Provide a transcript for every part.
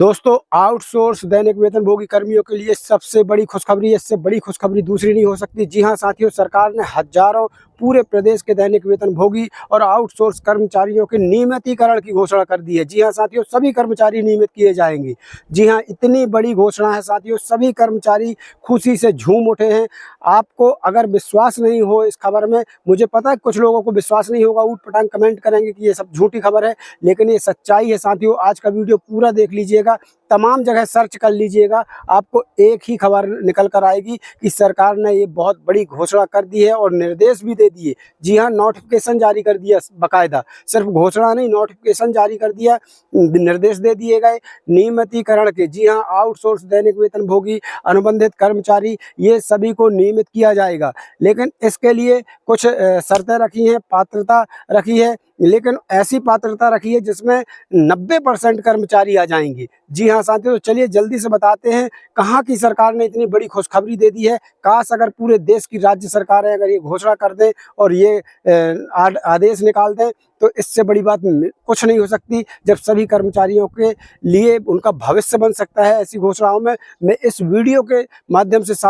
दोस्तों, आउटसोर्स दैनिक वेतनभोगी कर्मियों के लिए सबसे बड़ी खुशखबरी, इससे बड़ी खुशखबरी दूसरी नहीं हो सकती। जी हां साथियों, सरकार ने हजारों पूरे प्रदेश के दैनिक वेतनभोगी और आउटसोर्स कर्मचारियों के नियमितीकरण की घोषणा कर दी है। जी हां साथियों, सभी कर्मचारी नियमित किए जाएंगे। जी हां, इतनी बड़ी घोषणा है साथियों, सभी कर्मचारी खुशी से झूम उठे हैं। आपको अगर विश्वास नहीं हो इस खबर में, मुझे पता है कुछ लोगों को विश्वास नहीं होगा, ऊट-पटांग कमेंट करेंगे कि ये सब झूठी खबर है, लेकिन ये सच्चाई है साथियों। आज का वीडियो पूरा देख लीजिएगा, तमाम जगह सर्च कर लीजिएगा, आपको एक ही खबर निकल कर आएगी कि सरकार ने ये बहुत बड़ी घोषणा कर दी है और निर्देश भी दे दिए। जी हाँ, नोटिफिकेशन जारी कर दिया बाकायदा, सिर्फ घोषणा नहीं, नोटिफिकेशन जारी कर दिया, निर्देश दे दिए गए नियमितीकरण के। जी हाँ, आउटसोर्स दैनिक वेतनभोगी, अनुबंधित कर्मचारी, ये सभी को नियमित किया जाएगा। लेकिन इसके लिए कुछ शर्तें रखी हैं, पात्रता रखी है, लेकिन ऐसी पात्रता रखी है जिसमें 90% कर्मचारी आ जाएंगे। जी हाँ साथियों, तो चलिए जल्दी से बताते हैं कहाँ की सरकार ने इतनी बड़ी खुशखबरी दे दी है। काश अगर पूरे देश की राज्य सरकारें अगर ये घोषणा कर दें और ये आदेश निकाल दें, तो इससे बड़ी बात कुछ नहीं हो सकती। जब सभी कर्मचारियों के लिए उनका भविष्य बन सकता है ऐसी घोषणाओं में, मैं इस वीडियो के माध्यम से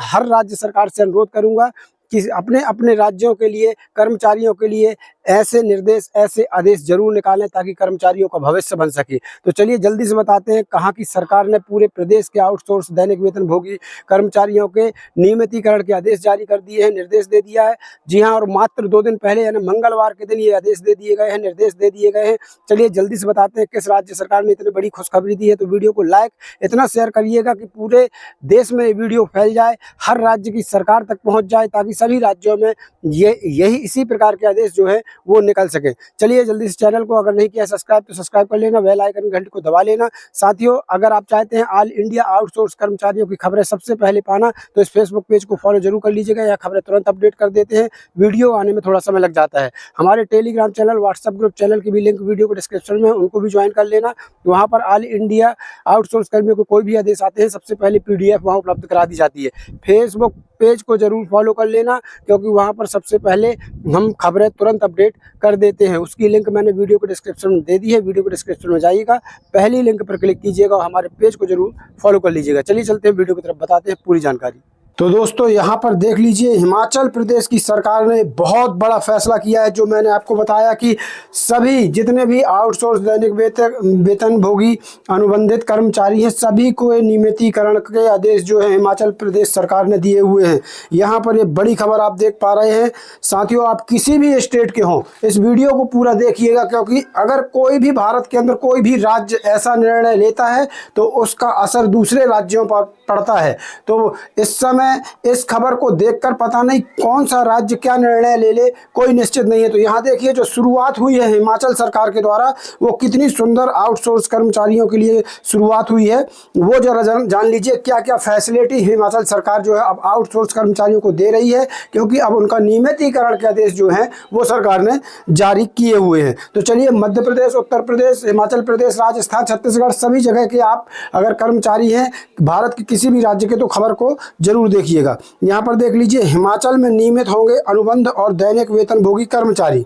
हर राज्य सरकार से अनुरोध करूंगा कि अपने अपने राज्यों के लिए, कर्मचारियों के लिए ऐसे निर्देश, ऐसे आदेश जरूर निकालें ताकि कर्मचारियों का भविष्य बन सके। तो चलिए जल्दी से बताते हैं कहाँ की सरकार ने पूरे प्रदेश के आउटसोर्स दैनिक वेतनभोगी कर्मचारियों के नियमितीकरण के आदेश जारी कर दिए हैं, निर्देश दे दिया है। जी हाँ, और मात्र 2 दिन पहले यानी मंगलवार के दिन ये आदेश दे दिए गए हैं, निर्देश दे दिए गए हैं। चलिए जल्दी से बताते हैं किस राज्य सरकार ने इतनी बड़ी खुशखबरी दी है। तो वीडियो को लाइक इतना शेयर करिएगा कि पूरे देश में ये वीडियो फैल जाए, हर राज्य की सरकार तक पहुँच जाए, ताकि सभी राज्यों में इसी प्रकार के आदेश जो है वो निकल सके। चलिए जल्दी से चैनल को अगर नहीं किया सब्सक्राइब तो सब्सक्राइब कर लेना, बेल आइकन घंटी को दबा लेना। साथियों, अगर आप चाहते हैं ऑल इंडिया आउटसोर्स कर्मचारियों की खबरें सबसे पहले पाना, तो इस फेसबुक पेज को फॉलो जरूर कर लीजिएगा। यह खबरें तुरंत अपडेट कर देते हैं, वीडियो आने में थोड़ा समय लग जाता है। हमारे Telegram channel, WhatsApp group channel की भी लिंक वीडियो को डिस्क्रिप्शन में, उनको भी ज्वाइन कर लेना। वहाँ पर ऑल इंडिया आउटसोर्स कर्मियों को कोई भी आदेश आते हैं, सबसे पहले PDF वहाँ उपलब्ध करा दी जाती है। फेसबुक पेज को जरूर फॉलो कर लेना, क्योंकि वहाँ पर सबसे पहले हम खबरें तुरंत अपडेट कर देते हैं। उसकी लिंक मैंने वीडियो को डिस्क्रिप्शन में दे दी है, वीडियो को डिस्क्रिप्शन में जाइएगा, पहली लिंक पर क्लिक कीजिएगा और हमारे पेज को जरूर फॉलो कर लीजिएगा। चलिए चलते हैं वीडियो की तरफ, बताते हैं पूरी जानकारी। तो दोस्तों यहाँ पर देख लीजिए, हिमाचल प्रदेश की सरकार ने बहुत बड़ा फैसला किया है। जो मैंने आपको बताया कि सभी जितने भी आउटसोर्स दैनिक वेतनभोगी अनुबंधित कर्मचारी हैं, सभी को नियमितीकरण के आदेश जो है हिमाचल प्रदेश सरकार ने दिए हुए हैं। यहाँ पर ये बड़ी खबर आप देख पा रहे हैं। साथियों, आप किसी भी स्टेट के हों, इस वीडियो को पूरा देखिएगा, क्योंकि अगर कोई भी भारत के अंदर कोई भी राज्य ऐसा निर्णय लेता है तो उसका असर दूसरे राज्यों पर पड़ता है। तो इस समय इस खबर को देखकर पता नहीं कौन सा राज्य क्या निर्णय ले ले, कोई निश्चित नहीं है। तो यहाँ देखिए, जो शुरुआत हुई है हिमाचल सरकार के द्वारा, वो कितनी सुंदर आउटसोर्स कर्मचारियों के लिए शुरुआत हुई है, वो जरा जान लीजिए क्या क्या फैसिलिटी हिमाचल सरकार जो है अब आउटसोर्स कर्मचारियों को दे रही है, क्योंकि अब उनका नियमितीकरण के आदेश जो है वो सरकार ने जारी किए हुए हैं। तो चलिए, मध्य प्रदेश, उत्तर प्रदेश, हिमाचल प्रदेश, राजस्थान, छत्तीसगढ़, सभी जगह के आप अगर कर्मचारी हैं भारत के किसी भी राज्य के, तो खबर को जरूर देखिएगा। यहाँ पर देख लीजिए, हिमाचल में नियमित होंगे अनुबंध और दैनिक वेतनभोगी कर्मचारी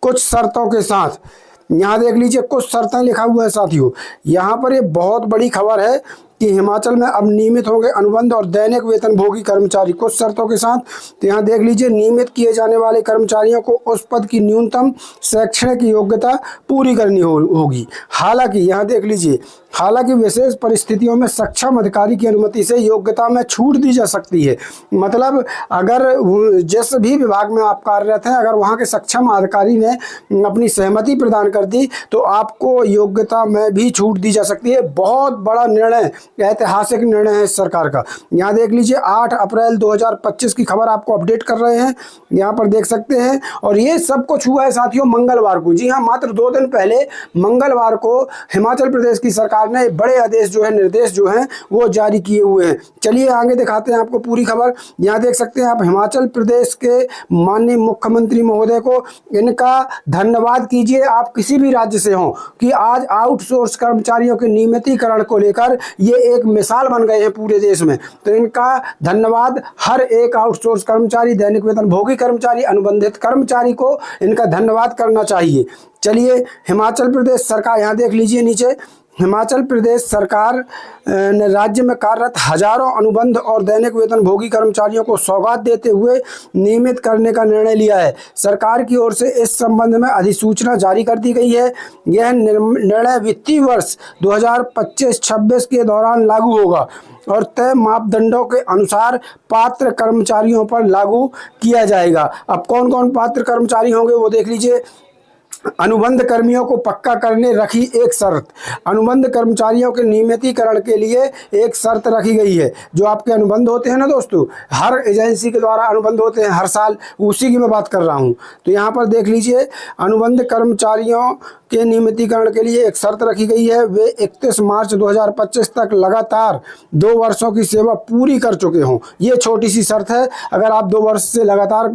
कुछ शर्तों के साथ। यहाँ देख लीजिए, कुछ शर्तें लिखा हुआ है साथियों। यहाँ पर ये बहुत बड़ी खबर है कि हिमाचल में अब नियमित होंगे अनुबंध और दैनिक वेतनभोगी कर्मचारी कुछ शर्तों के साथ। तो यहाँ देख लीजिए, नियमित किए जाने वाले कर्मचारियों को उस पद की न्यूनतम शैक्षणिक योग्यता पूरी करनी होगी। हालांकि यहाँ देख लीजिए, हालांकि विशेष परिस्थितियों में सक्षम अधिकारी की अनुमति से योग्यता में छूट दी जा सकती है। मतलब अगर जिस भी विभाग में आप कार्यरत हैं, अगर वहाँ के सक्षम अधिकारी ने अपनी सहमति प्रदान कर दी तो आपको योग्यता में भी छूट दी जा सकती है। बहुत बड़ा निर्णय, ऐतिहासिक निर्णय है सरकार का। यहाँ देख लीजिए, 8 अप्रैल 2025 की खबर आपको अपडेट कर रहे हैं, यहाँ पर देख सकते हैं। और ये सब कुछ हुआ है साथियों मंगलवार को। जी हाँ, मात्र 2 दिन पहले मंगलवार को हिमाचल प्रदेश की सरकार ने बड़े आदेश जो है, निर्देश जो हैं वो जारी किए हुए हैं। चलिए आगे दिखाते हैं आपको पूरी खबर। यहाँ देख सकते हैं आप, हिमाचल प्रदेश के माननीय मुख्यमंत्री महोदय को इनका धन्यवाद कीजिए, आप किसी भी राज्य से हों, कि आज आउटसोर्स कर्मचारियों के नियमितीकरण को लेकर ये एक मिसाल बन गए हैं पूरे देश में। तो इनका धन्यवाद हर एक आउटसोर्स कर्मचारी, दैनिक वेतनभोगी कर्मचारी, अनुबंधित कर्मचारी को इनका धन्यवाद करना चाहिए। चलिए, हिमाचल प्रदेश सरकार, यहाँ देख लीजिए नीचे, हिमाचल प्रदेश सरकार ने राज्य में कार्यरत हजारों अनुबंध और दैनिक वेतनभोगी कर्मचारियों को सौगात देते हुए नियमित करने का निर्णय लिया है। सरकार की ओर से इस संबंध में अधिसूचना जारी कर दी गई है। यह निर्णय वित्तीय वर्ष 2025-26 के दौरान लागू होगा और तय मापदंडों के अनुसार पात्र कर्मचारियों पर लागू किया जाएगा। अब कौन कौन पात्र कर्मचारी होंगे वो देख लीजिए। अनुबंध कर्मियों को पक्का करने रखी एक शर्त। अनुबंध कर्मचारियों के नियमितीकरण के लिए एक शर्त रखी गई है। जो आपके अनुबंध होते हैं ना दोस्तों, हर एजेंसी के द्वारा अनुबंध होते हैं हर साल, उसी की मैं बात कर रहा हूं। तो यहाँ पर देख लीजिए, अनुबंध कर्मचारियों के नियमितीकरण के लिए एक शर्त रखी गई है। वे 31 मार्च 2025 तक लगातार 2 वर्षों की सेवा पूरी कर चुके हों। ये छोटी सी शर्त है। अगर आप 2 वर्ष से लगातार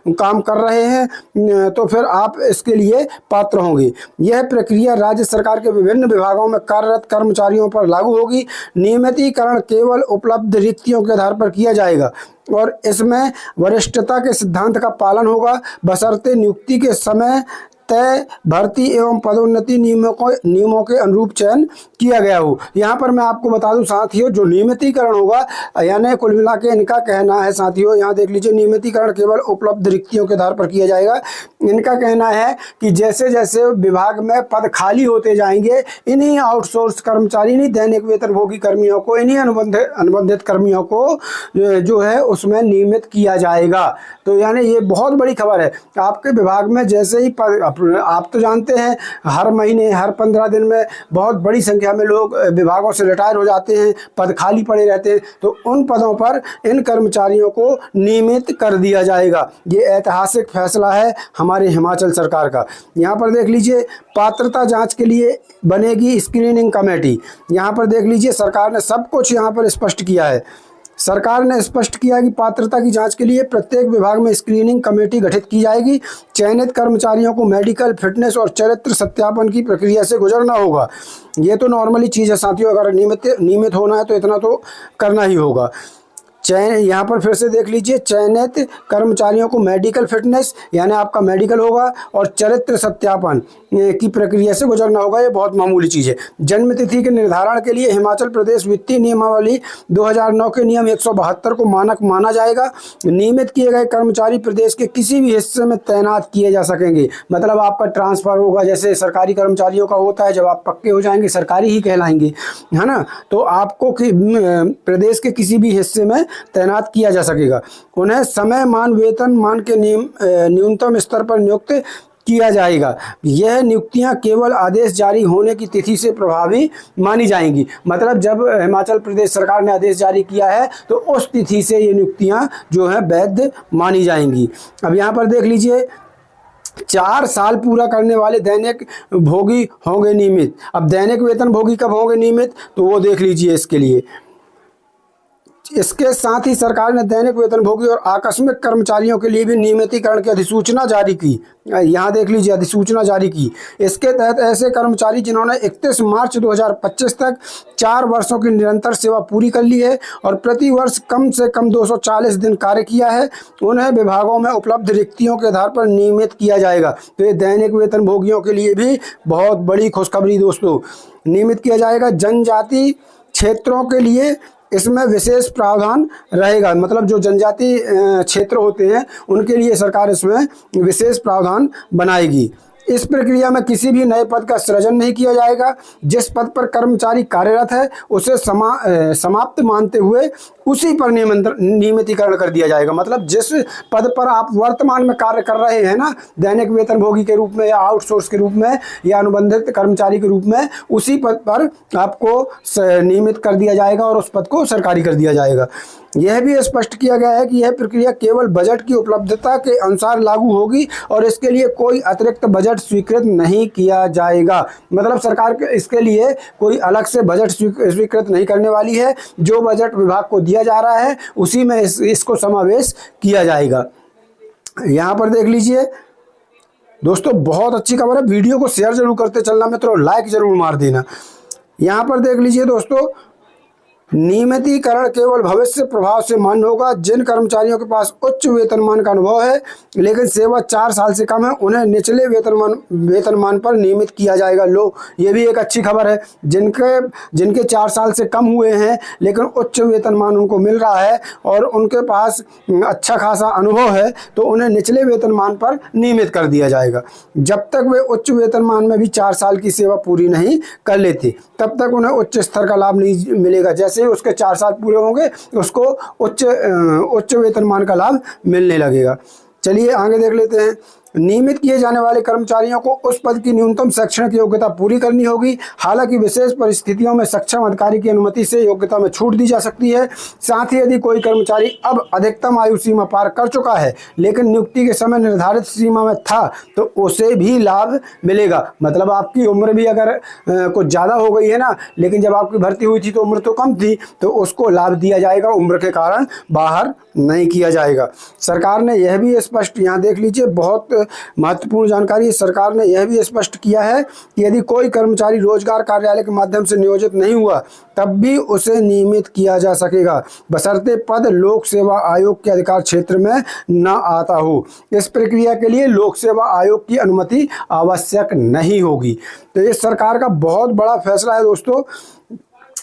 काम कर रहे हैं तो फिर आप इसके लिए पात्र होंगे। यह प्रक्रिया राज्य सरकार के विभिन्न विभागों में कार्यरत कर्मचारियों पर लागू होगी। नियमितीकरण केवल उपलब्ध रिक्तियों के आधार पर किया जाएगा और इसमें वरिष्ठता के सिद्धांत का पालन होगा, बशर्ते नियुक्ति के समय तय भर्ती एवं पदोन्नति नियमों के अनुरूप चयन किया गया हो। यहाँ पर मैं आपको बता दूं साथियों, जो नियमितीकरण होगा, यानी कुल मिला के इनका कहना है साथियों, यहाँ देख लीजिए, नियमितीकरण केवल उपलब्ध रिक्तियों के आधार पर किया जाएगा। इनका कहना है कि जैसे जैसे विभाग में पद खाली होते जाएंगे, इन्हीं आउटसोर्स कर्मचारी, इन्हीं दैनिक वेतनभोगी कर्मियों को, इन्हीं अनुबंधित कर्मियों को जो है उसमें नियमित किया जाएगा। तो यानी ये बहुत बड़ी खबर है। आपके विभाग में जैसे ही आप तो जानते हैं, हर महीने हर 15 दिन में बहुत बड़ी संख्या में लोग विभागों से रिटायर हो जाते हैं, पद खाली पड़े रहते हैं। तो उन पदों पर इन कर्मचारियों को नियमित कर दिया जाएगा। ये ऐतिहासिक फैसला है हमारे हिमाचल सरकार का। यहाँ पर देख लीजिए, पात्रता जांच के लिए बनेगी स्क्रीनिंग कमेटी। यहाँ पर देख लीजिए, सरकार ने सब कुछ यहाँ पर स्पष्ट किया है। सरकार ने स्पष्ट किया कि पात्रता की जांच के लिए प्रत्येक विभाग में स्क्रीनिंग कमेटी गठित की जाएगी। चयनित कर्मचारियों को मेडिकल, फिटनेस और चरित्र सत्यापन की प्रक्रिया से गुजरना होगा। ये तो नॉर्मली चीज़ है साथियों, अगर नियमित होना है तो इतना तो करना ही होगा। यहाँ पर फिर से देख लीजिए, चयनित कर्मचारियों को मेडिकल फिटनेस, यानी आपका मेडिकल होगा, और चरित्र सत्यापन की प्रक्रिया से गुजरना होगा। ये बहुत मामूली चीज़ है। जन्म तिथि के निर्धारण के लिए हिमाचल प्रदेश वित्तीय नियमावली 2009 के नियम 172 को मानक माना जाएगा। नियमित किए गए कर्मचारी प्रदेश के किसी भी हिस्से में तैनात किए जा सकेंगे। मतलब आपका ट्रांसफ़र होगा, जैसे सरकारी कर्मचारियों का होता है, जब आप पक्के हो जाएंगे सरकारी ही कहलाएंगे, है ना, तो आपको प्रदेश के किसी भी हिस्से में तैनात किया जा सकेगा। उन्हें समय मान वेतन मान के न्यूनतम स्तर पर नियुक्त किया जाएगा। यह नियुक्तियां केवल आदेश जारी होने की तिथि से प्रभावी मानी जाएंगी। मतलब जब हिमाचल प्रदेश सरकार ने आदेश जारी किया है तो उस तिथि से ये नियुक्तियां जो है वैध मानी जाएंगी। अब यहाँ पर देख लीजिए, 4 साल पूरा करने वाले दैनिक भोगी होंगे नियमित। अब दैनिक वेतन भोगी कब होंगे नियमित, तो वो देख लीजिए इसके लिए। इसके साथ ही सरकार ने दैनिक वेतनभोगी और आकस्मिक कर्मचारियों के लिए भी नियमितीकरण की अधिसूचना जारी की। यहाँ देख लीजिए, अधिसूचना जारी की। इसके तहत ऐसे कर्मचारी जिन्होंने 31 मार्च 2025 तक 4 वर्षों की निरंतर सेवा पूरी कर ली है और प्रति वर्ष कम से कम 240 दिन कार्य किया है, उन्हें विभागों में उपलब्ध रिक्तियों के आधार पर नियमित किया जाएगा। तो ये दैनिक वेतनभोगियों के लिए भी बहुत बड़ी खुशखबरी दोस्तों, नियमित किया जाएगा। जनजाति क्षेत्रों के लिए इसमें विशेष प्रावधान रहेगा। मतलब जो जनजाति क्षेत्र होते हैं उनके लिए सरकार इसमें विशेष प्रावधान बनाएगी। इस प्रक्रिया में किसी भी नए पद का सृजन नहीं किया जाएगा। जिस पद पर कर्मचारी कार्यरत है उसे समाप्त मानते हुए उसी पर नियमितीकरण कर दिया जाएगा। मतलब जिस पद पर आप वर्तमान में कार्य कर रहे हैं ना, दैनिक वेतनभोगी के रूप में या आउटसोर्स के रूप में या अनुबंधित कर्मचारी के रूप में, उसी पद पर आपको नियमित कर दिया जाएगा और उस पद को सरकारी कर दिया जाएगा। यह भी स्पष्ट किया गया है कि यह प्रक्रिया केवल बजट की उपलब्धता के अनुसार लागू होगी और इसके लिए कोई अतिरिक्त बजट स्वीकृत नहीं किया जाएगा। मतलब सरकार इसके लिए कोई अलग से बजट स्वीकृत नहीं करने वाली है। जो बजट विभाग को दिया जा रहा है उसी में इसको समावेश किया जाएगा। यहाँ पर देख लीजिए दोस्तों, बहुत अच्छी खबर है। वीडियो को शेयर जरूर करते चलना मित्रों, लाइक जरूर मार देना। यहाँ पर देख लीजिए दोस्तों, नियमितीकरण केवल भविष्य प्रभाव से मान्य होगा। जिन कर्मचारियों के पास उच्च वेतनमान का अनुभव है लेकिन सेवा 4 साल से कम है, उन्हें निचले वेतनमान पर नियमित किया जाएगा। लो, ये भी एक अच्छी खबर है। जिनके 4 साल से कम हुए हैं लेकिन उच्च वेतनमान उनको मिल रहा है और उनके पास अच्छा खासा अनुभव है, तो उन्हें निचले वेतनमान पर नियमित कर दिया जाएगा। जब तक वे उच्च वेतनमान में भी 4 साल की सेवा पूरी नहीं कर लेते, तब तक उन्हें उच्च स्तर का लाभ नहीं मिलेगा। जैसे ही उसके 4 साल पूरे होंगे, उसको उच्च वेतनमान का लाभ मिलने लगेगा। चलिए आगे देख लेते हैं। नियमित किए जाने वाले कर्मचारियों को उस पद की न्यूनतम शैक्षणिक योग्यता पूरी करनी होगी। हालांकि विशेष परिस्थितियों में सक्षम अधिकारी की अनुमति से योग्यता में छूट दी जा सकती है। साथ ही यदि कोई कर्मचारी अब अधिकतम आयु सीमा पार कर चुका है लेकिन नियुक्ति के समय निर्धारित सीमा में था, तो उसे भी लाभ मिलेगा। मतलब आपकी उम्र भी अगर कुछ ज़्यादा हो गई है ना, लेकिन जब आपकी भर्ती हुई थी तो उम्र तो कम थी, तो उसको लाभ दिया जाएगा। उम्र के कारण बाहर नहीं किया जाएगा। सरकार ने यह भी स्पष्ट, यहाँ देख लीजिए, बहुत महत्वपूर्ण जानकारी। सरकार ने यह भी स्पष्ट किया है कि यदि कोई कर्मचारी रोजगार कार्यालय के माध्यम से नियोजित नहीं हुआ, तब भी उसे नियमित किया जा सकेगा, बशर्ते पद लोक सेवा आयोग के अधिकार क्षेत्र में न आता हो। इस प्रक्रिया के लिए लोक सेवा आयोग की अनुमति आवश्यक नहीं होगी। तो ये सरकार का बहुत बड़ा फैसला है दोस्तों।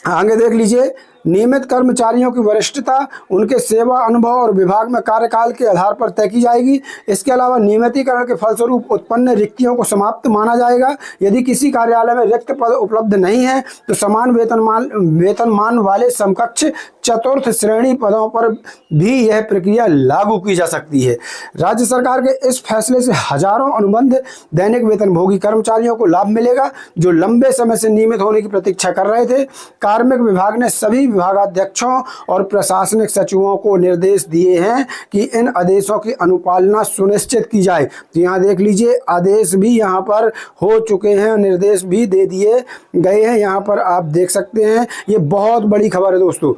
आगे देख लीजिए। नियमित कर्मचारियों की वरिष्ठता उनके सेवा अनुभव और विभाग में कार्यकाल के आधार पर तय की जाएगी। इसके अलावा नियमितीकरण के फलस्वरूप उत्पन्न रिक्तियों को समाप्त माना जाएगा। यदि किसी कार्यालय में रिक्त पद उपलब्ध नहीं है तो समान वेतनमान वाले समकक्ष चतुर्थ श्रेणी पदों पर भी यह प्रक्रिया लागू की जा सकती है। राज्य सरकार के इस फैसले से हजारों अनुबंध दैनिक वेतनभोगी कर्मचारियों को लाभ मिलेगा जो लंबे समय से नियमित होने की प्रतीक्षा कर रहे थे। कार्मिक विभाग ने सभी विभागाध्यक्षों और प्रशासनिक सचिवों को निर्देश दिए हैं कि इन आदेशों की अनुपालना सुनिश्चित की जाए। तो यहाँ देख लीजिए, आदेश भी यहाँ पर हो चुके हैं, निर्देश भी दे दिए गए हैं। यहाँ पर आप देख सकते हैं, ये बहुत बड़ी खबर है दोस्तों।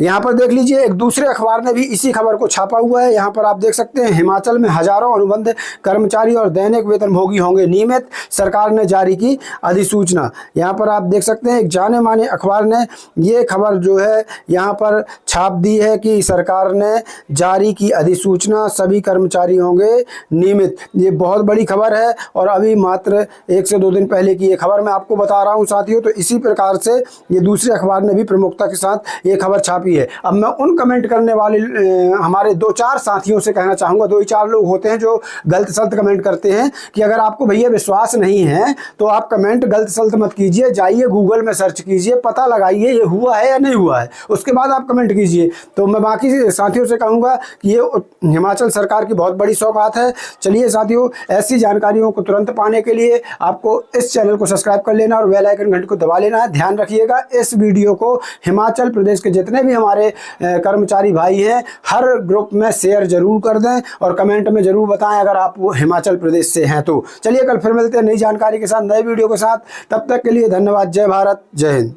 यहाँ पर देख लीजिए, एक दूसरे अखबार ने भी इसी खबर को छापा हुआ है। यहाँ पर आप देख सकते हैं, हिमाचल में हजारों अनुबंध कर्मचारी और दैनिक वेतनभोगी होंगे नियमित, सरकार ने जारी की अधिसूचना। यहाँ पर आप देख सकते हैं, एक जाने माने अखबार ने ये खबर जो है यहाँ पर छाप दी है कि सरकार ने जारी की अधिसूचना, सभी कर्मचारी होंगे नियमित। ये बहुत बड़ी खबर है और अभी मात्र 1 से 2 दिन पहले की ये खबर मैं आपको बता रहा हूँ साथियों। तो इसी प्रकार से ये दूसरे अखबार ने भी प्रमुखता के साथ ये खबर छापी है। अब मैं उन कमेंट करने वाले हमारे 2-4 साथियों से कहना चाहूँगा, 2-4 लोग होते हैं जो गलत सलत कमेंट करते हैं, कि अगर आपको भैया विश्वास नहीं है तो आप कमेंट गलत सलत मत कीजिए, जाइए गूगल में सर्च कीजिए, पता लगाइए ये हुआ है या नहीं हुआ है, उसके बाद आप कमेंट कीजिए। तो मैं बाकी साथियों से कहूँगा कि ये हिमाचल सरकार की बहुत बड़ी सौगात है। चलिए साथियों, ऐसी जानकारियों को तुरंत पाने के लिए आपको इस चैनल को सब्सक्राइब कर लेना और बेल आइकन घंटी को दबा लेना है। ध्यान रखिएगा, इस वीडियो को हिमाचल प्रदेश के जितने भी हमारे कर्मचारी भाई हैं हर ग्रुप में शेयर जरूर कर दें और कमेंट में जरूर बताएं अगर आप हिमाचल प्रदेश से हैं तो। चलिए कल फिर मिलते हैं नई जानकारी के साथ, नए वीडियो के साथ। तब तक के लिए धन्यवाद। जय भारत, जय हिंद।